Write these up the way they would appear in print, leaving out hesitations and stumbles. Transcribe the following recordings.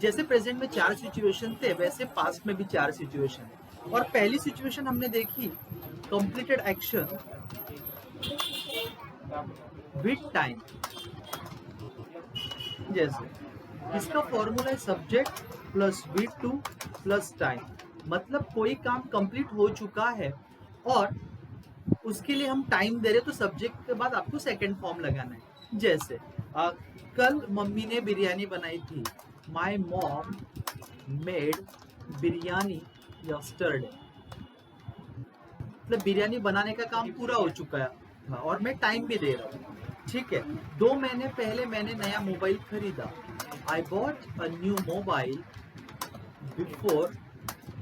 जैसे प्रेजेंट में 4 सिचुएशन थे वैसे पास्ट में भी 4 सिचुएशन है। और पहली सिचुएशन हमने देखी कंप्लीटेड एक्शन विद टाइम। जैसे इसका फॉर्मूला है subject plus V2 plus time. मतलब कोई काम कंप्लीट हो चुका है और उसके लिए हम टाइम दे रहे तो सब्जेक्ट के बाद आपको सेकंड फॉर्म लगाना है। जैसे कल मम्मी ने बिरयानी बनाई थी। My mom made biryani yesterday. मतलब बिरयानी बनाने का काम पूरा हो चुका है और मैं टाइम भी दे रहा हूँ। ठीक है। 2 महीने पहले मैंने नया मोबाइल खरीदा। I bought a new mobile before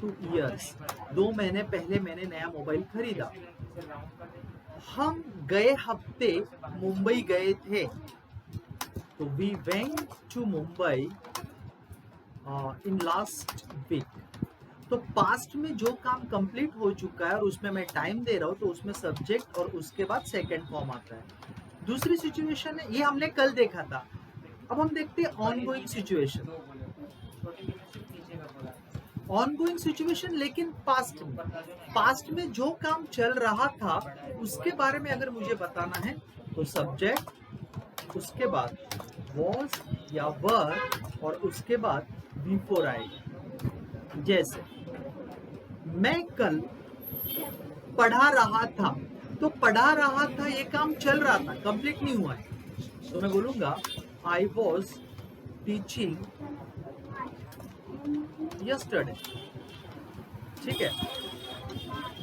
2 years। 2 महीने पहले मैंने नया मोबाइल खरीदा। हम गए हफ्ते मुंबई गए थे। तो we went to Mumbai in last week. तो पास्ट में जो काम कंप्लीट हो चुका है और उसमें मैं टाइम दे रहा हूँ तो उसमें सब्जेक्ट और उसके बाद सेकंड फॉर्म आता है। दूसरी सिचुएशन है, ये हमने कल देखा था। अब हम देखते हैं ऑनगोइंग सिचुएशन। ऑनगोइंग सिचुएशन लेकिन पास्ट में जो काम चल रहा था उसके बारे में अगर मुझे बताना है तो सब्जेक्ट, उसके बाद वॉज या वर और उसके बाद बिफोर आएगा। जैसे मैं कल पढ़ा रहा था। तो पढ़ा रहा था ये काम चल रहा था, कंप्लीट नहीं हुआ है। तो मैं बोलूंगा आई वॉज टीचिंग यस्टरडे। ठीक है।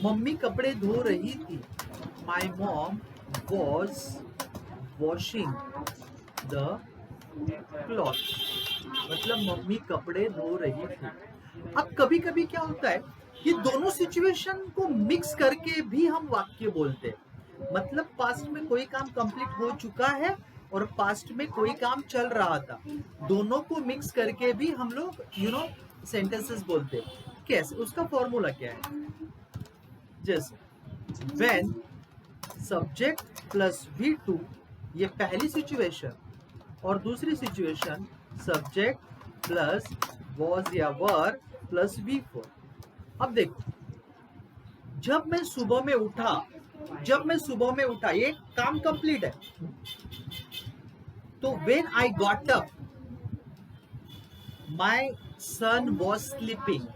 मम्मी कपड़े धो रही थी। My mom was washing the cloth. मतलब मम्मी कपड़े धो रही थी। अब कभी कभी क्या होता है, ये दोनों सिचुएशन को मिक्स करके भी हम वाक्य बोलते हैं। मतलब पास्ट में कोई काम कंप्लीट हो चुका है और पास्ट में कोई काम चल रहा था, दोनों को मिक्स करके भी हम लोग सेंटेंसेस बोलते हैं। कैसे, उसका फॉर्मूला क्या है? जैसे व्हेन सब्जेक्ट प्लस V2, ये पहली सिचुएशन, और दूसरी सिचुएशन सब्जेक्ट प्लस वॉज या वर प्लस V4। अब देखो, जब मैं सुबह में उठा ये काम कंप्लीट है। तो when I got up my son was sleeping.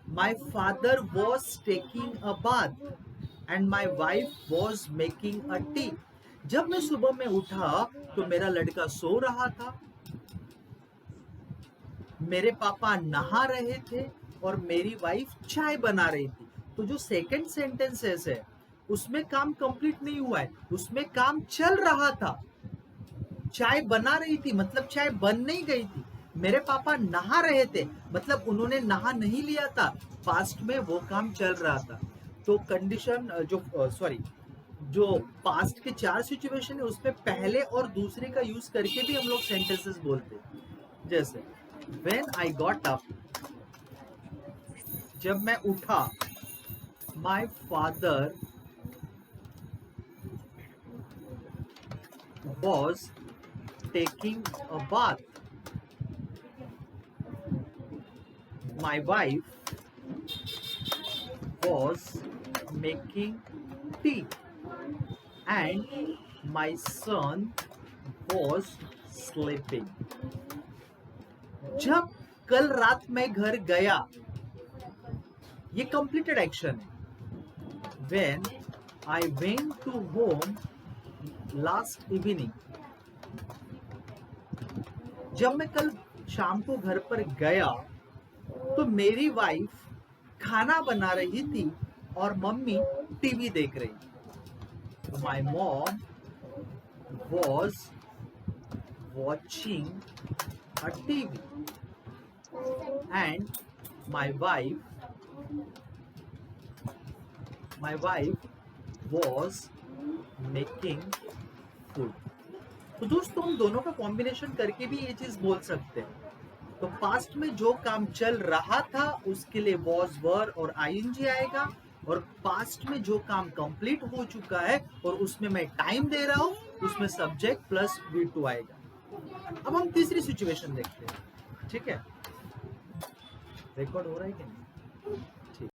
My father was taking a bath and my wife was making a T. जब मैं सुबह में उठा तो मेरा लड़का सो रहा था, मेरे पापा नहा रहे थे और मेरी वाइफ चाय बना रही थी। तो जो सेकंड सेंटेंसेस है उसमें काम कंप्लीट नहीं हुआ है, उसमें काम चल रहा था। चाय बना रही थी मतलब चाय बन नहीं गई थी। मेरे पापा नहा रहे थे मतलब उन्होंने नहा नहीं लिया था, पास्ट में वो काम चल रहा था। तो कंडीशन जो पास्ट के 4 सिचुएशन है उसमें पहले और दूसरे का यूज करके भी हम लोग सेंटेंसेस बोलते हैं। जैसे व्हेन आई गॉट अप, जब मैं उठा। My father was taking a bath. My wife was making tea and my son was sleeping. जब कल रात में घर गया, ये कंप्लीटेड एक्शन है। When I went to home last evening, जब मैं कल शाम को घर पर गया तो मेरी वाइफ खाना बना रही थी और मम्मी टीवी देख रही थी। My mom was watching a TV and my wife was making food. तो दोस्तों हम दोनों का कॉम्बिनेशन करके भी ये चीज बोल सकते हैं। तो पास्ट में जो काम चल रहा था उसके लिए वॉज, वर और आईएनजी आएगा, और पास्ट में जो काम कंप्लीट हो चुका है और उसमें मैं टाइम दे रहा हूं उसमें सब्जेक्ट प्लस V2 आएगा। अब हम तीसरी सिचुएशन देखते हैं, ठीक है। रिकॉर्ड हो रहा है कि नहीं?